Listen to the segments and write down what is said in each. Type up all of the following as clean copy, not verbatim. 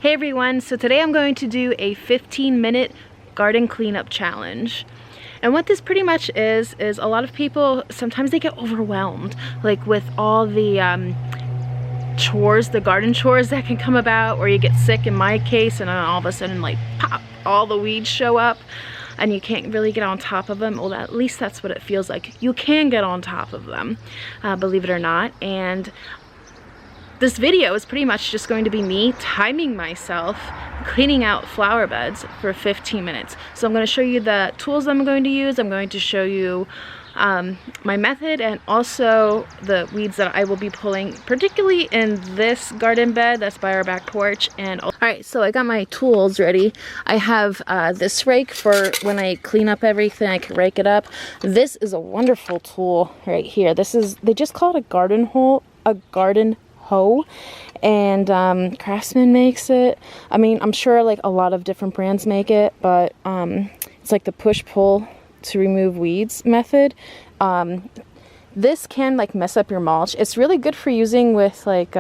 Hey everyone, so today I'm going to do a 15-minute garden cleanup challenge. And what this pretty much is a lot of people, sometimes they get overwhelmed, like with all the chores, the garden chores that can come about, or you get sick in my case and then all of a sudden like pop, all the weeds show up and you can't really get on top of them. Well, at least that's what it feels like. You can get on top of them, believe it or not. And this video is pretty much just going to be me timing myself cleaning out flower beds for 15 minutes. So I'm going to show you the tools I'm going to use. I'm going to show you my method and also the weeds that I will be pulling, particularly in this garden bed that's by our back porch. And alright, so I got my tools ready. I have this rake for when I clean up everything, I can rake it up. This is a wonderful tool right here. This is, they just call it a garden hoe, and Craftsman makes it. I mean, I'm sure like a lot of different brands make it, but it's like the push-pull to remove weeds method. This can like mess up your mulch. It's really good for using with like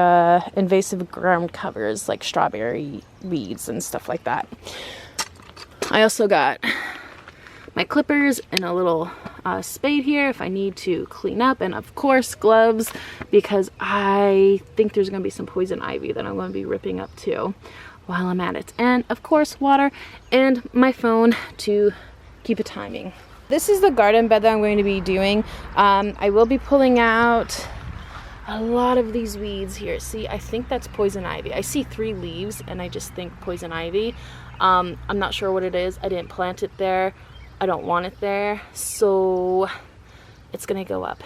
invasive ground covers like strawberry weeds and stuff like that. I also got my clippers and a little spade here if I need to clean up, and of course gloves, because I think there's going to be some poison ivy that I'm going to be ripping up too while I'm at it, and of course water and my phone to keep it timing. This is the garden bed that I'm going to be doing. I will be pulling out a lot of these weeds here. See, I think that's poison ivy. I see 3 leaves and I just think poison ivy. I'm not sure what it is. I didn't plant it there. I don't want it there, so it's gonna go up.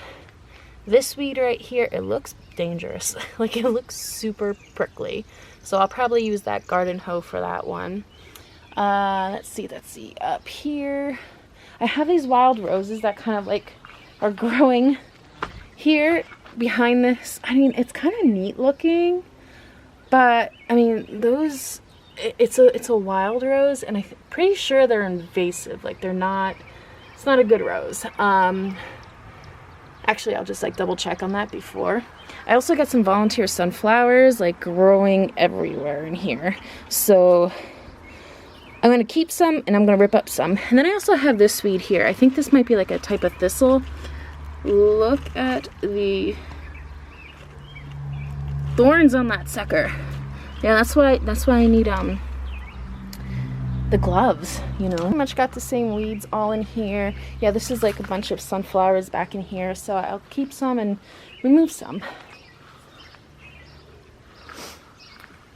This weed right here, it looks dangerous. Like, it looks super prickly, so I'll probably use that garden hoe for that one. Let's see, up here I have these wild roses that kind of like are growing here behind this. I mean, it's kind of neat looking, but I mean, those, it's a wild rose, and I'm pretty sure they're invasive. Like, they're not, it's not a good rose. Actually, I'll just like double check on that before. I also got some volunteer sunflowers like growing everywhere in here, so I'm going to keep some and I'm going to rip up some. And then I also have this weed here. I think this might be like a type of thistle. Look at the thorns on that sucker. Yeah, that's why I need the gloves, you know. Pretty much got the same weeds all in here. Yeah, this is like a bunch of sunflowers back in here, so I'll keep some and remove some.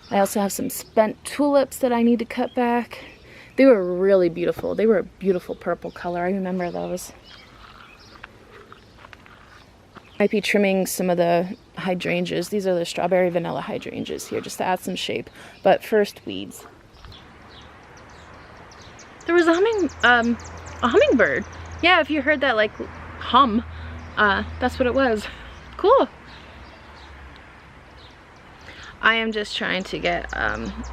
I also have some spent tulips that I need to cut back. They were really beautiful. They were a beautiful purple color. I remember those. Might be trimming some of the hydrangeas. These are the strawberry vanilla hydrangeas here, just to add some shape. But first, weeds. There was a hummingbird. Yeah, if you heard that like hum, that's what it was. Cool. I am just trying to get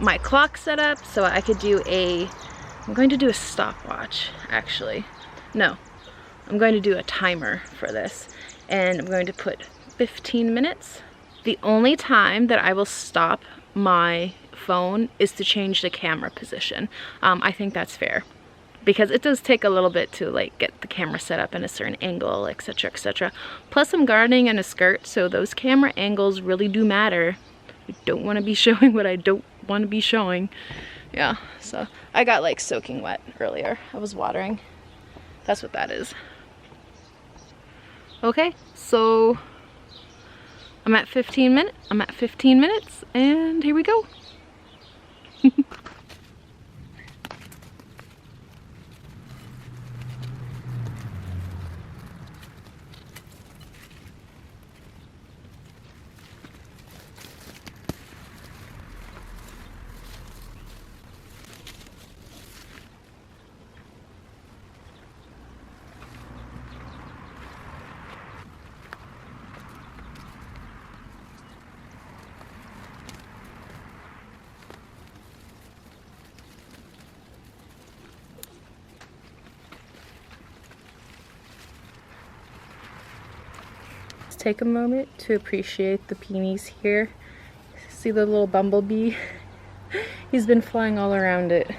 my clock set up so I could do I'm going to do a stopwatch, actually. No, I'm going to do a timer for this. And I'm going to put 15 minutes. The only time that I will stop my phone is to change the camera position. I think that's fair, because it does take a little bit to like get the camera set up in a certain angle, etc., etc. Plus, I'm gardening in a skirt, so those camera angles really do matter. I don't want to be showing what I don't want to be showing. Yeah, so I got like soaking wet earlier. I was watering. That's what that is. Okay, so I'm at 15 minutes, and here we go. Take a moment to appreciate the peonies here. See the little bumblebee? He's been flying all around it.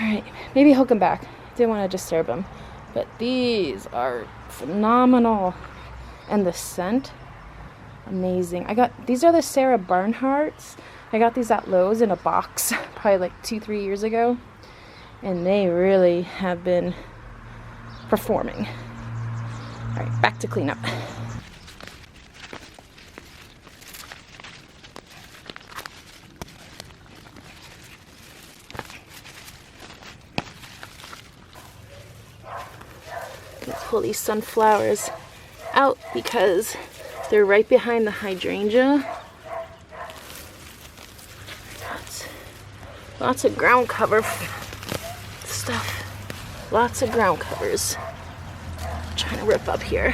Alright, maybe he'll come back. Didn't want to disturb him. But these are phenomenal. And the scent, amazing. These are the Sarah Barnharts. I got these at Lowe's in a box probably like 2-3 years ago. And they really have been performing. Alright, back to cleanup. Let's pull these sunflowers out because they're right behind the hydrangea. Lots of ground cover stuff. Lots of ground covers. I'm trying to rip up here.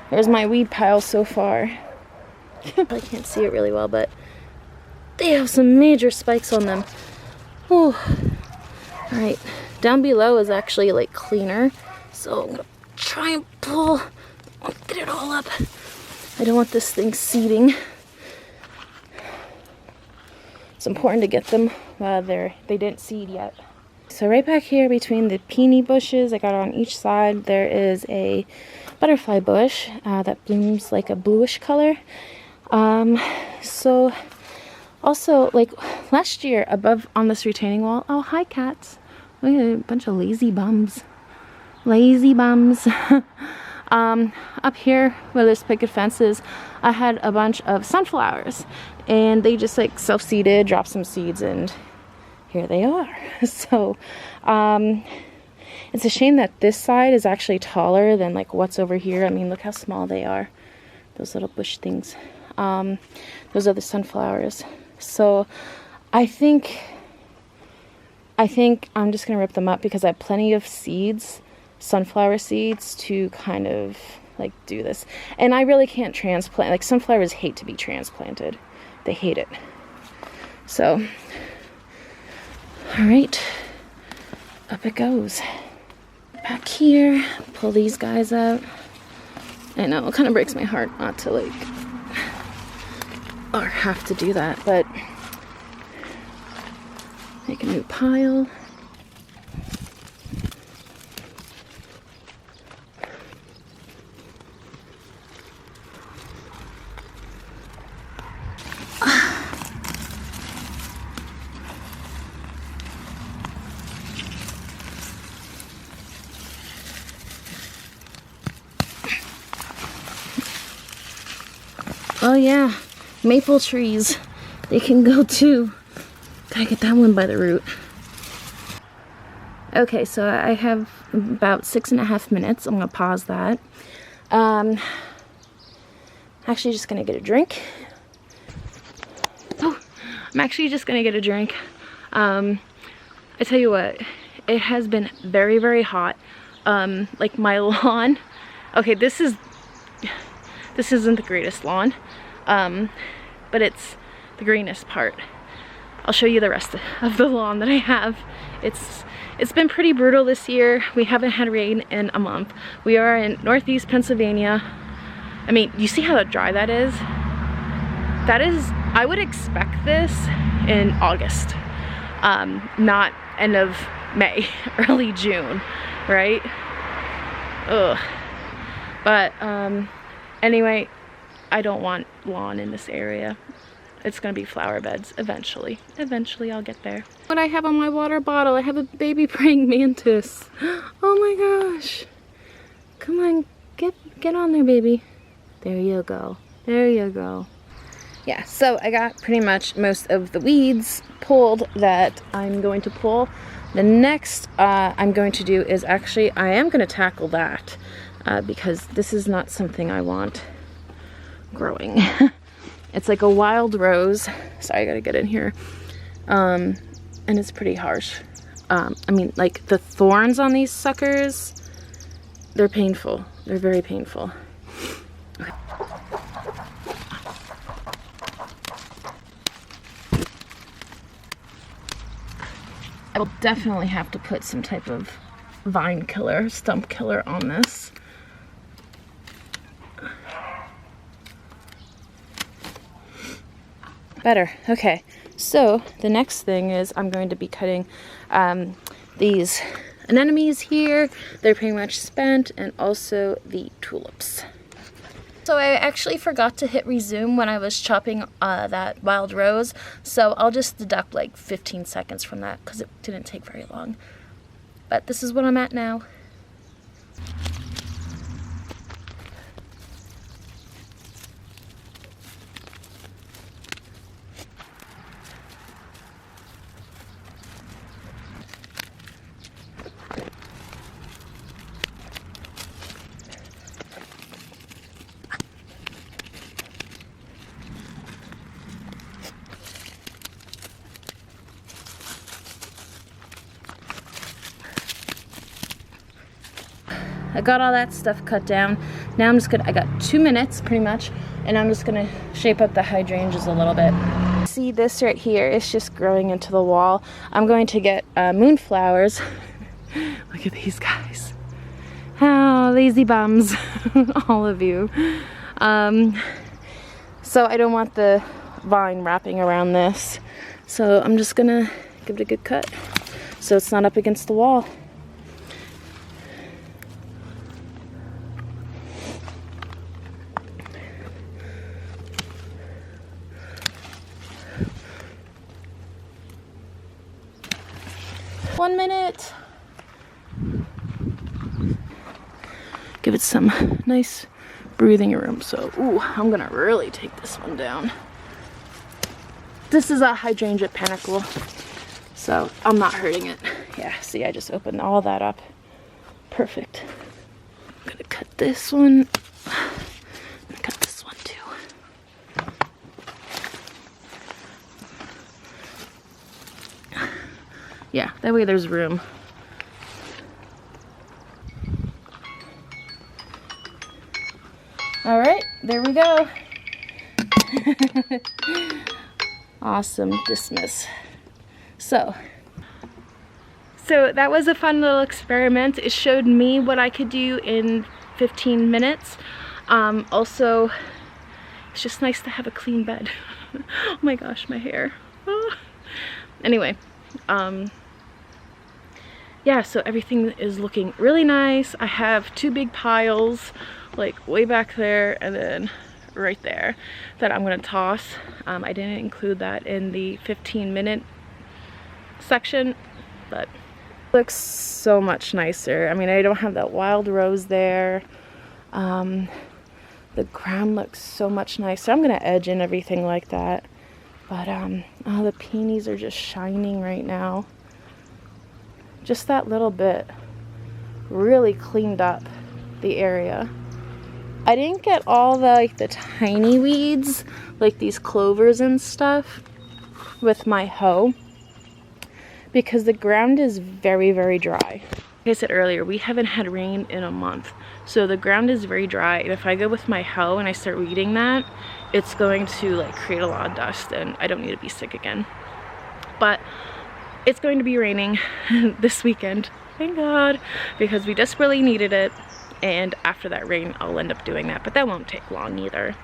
There's my weed pile so far. I can't see it really well, but they have some major spikes on them. Oh, alright. Down below is actually like cleaner, so I'm gonna try and pull. I'll get it all up. I don't want this thing seeding. It's important to get them while they didn't seed yet. So right back here between the peony bushes, I got on each side, there is a butterfly bush that blooms like a bluish color. So also, like last year, above on this retaining wall, oh hi cats, look at a bunch of lazy bums. Lazy bums. Up here where there's picket fences, I had a bunch of sunflowers, and they just like self-seeded, dropped some seeds, and here they are. So it's a shame that this side is actually taller than like what's over here. I mean, look how small they are, those little bush things. Those are the sunflowers. So I think I'm just gonna rip them up because I have plenty of seeds, sunflower seeds, to kind of like do this. And I really can't transplant, like sunflowers hate to be transplanted. They hate it. So, all right, up it goes. Back here, pull these guys out. I know, it kind of breaks my heart not to like, or have to do that, but make a new pile. Oh yeah, maple trees, they can go too. Gotta get that one by the root. Okay, so I have about 6.5 minutes. I'm gonna pause that. Actually just gonna get a drink. Oh, I'm actually just gonna get a drink. I tell you what, it has been very, very hot. Like my lawn, okay, this isn't the greatest lawn, but it's the greenest part. I'll show you the rest of the lawn that I have. It's been pretty brutal this year. We haven't had rain in a month. We are in northeast Pennsylvania. I mean, you see how dry that is? That is, I would expect this in August, not end of May, early June, right? Ugh. But anyway, I don't want lawn in this area. It's gonna be flower beds eventually. Eventually I'll get there. What I have on my water bottle, I have a baby praying mantis. Oh my gosh. Come on, get on there, baby. There you go. There you go. Yeah, so I got pretty much most of the weeds pulled that I'm going to pull. The next I'm going to do is actually, I am gonna tackle that because this is not something I want growing. It's like a wild rose. Sorry, I gotta get in here. And it's pretty harsh. I mean, like the thorns on these suckers, they're painful. They're very painful. Okay. I will definitely have to put some type of vine killer, stump killer on this. Better. Okay, so the next thing is I'm going to be cutting these anemones here. They're pretty much spent, and also the tulips. So I actually forgot to hit resume when I was chopping that wild rose, so I'll just deduct like 15 seconds from that because it didn't take very long. But this is what I'm at now. I got all that stuff cut down. Now I'm just gonna, I got 2 minutes pretty much, and I'm just gonna shape up the hydrangeas a little bit. See this right here, it's just growing into the wall. I'm going to get moonflowers. Look at these guys. Oh, lazy bums, all of you. So I don't want the vine wrapping around this. So I'm just gonna give it a good cut so it's not up against the wall. One minute. Give it some nice breathing room. So, ooh, I'm gonna really take this one down. This is a hydrangea panicle, so I'm not hurting it. Yeah, see, I just opened all that up. Perfect. I'm gonna cut this one. And cut this one too. Yeah, that way there's room. All right, there we go. Awesome, dismiss. So that was a fun little experiment. It showed me what I could do in 15 minutes. Also, it's just nice to have a clean bed. Oh my gosh, my hair. Oh. Anyway, yeah, so everything is looking really nice. I have 2 big piles, like way back there and then right there, that I'm gonna toss. I didn't include that in the 15-minute section, but it looks so much nicer. I mean, I don't have that wild rose there. The ground looks so much nicer. I'm gonna edge in everything like that. But oh, the peonies are just shining right now. Just that little bit really cleaned up the area. I didn't get all the the tiny weeds, like these clovers and stuff, with my hoe, because the ground is very, very dry. Like I said earlier, we haven't had rain in a month, so the ground is very dry, and if I go with my hoe and I start weeding that, it's going to like create a lot of dust, and I don't need to be sick again. But it's going to be raining this weekend, thank God, because we desperately needed it. And after that rain, I'll end up doing that, but that won't take long either.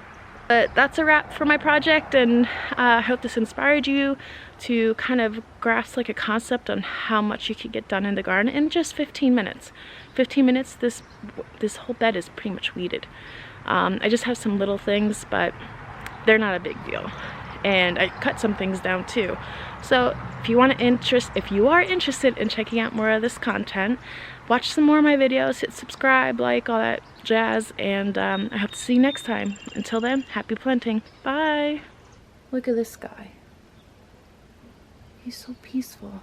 But that's a wrap for my project, and I hope this inspired you to kind of grasp like a concept on how much you could get done in the garden in just 15 minutes. 15 minutes, this whole bed is pretty much weeded. I just have some little things, but they're not a big deal. And I cut some things down too. So if you are interested in checking out more of this content, watch some more of my videos, hit subscribe, like, all that jazz, and I hope to see you next time. Until then, happy planting. Bye. Look at this guy. He's so peaceful.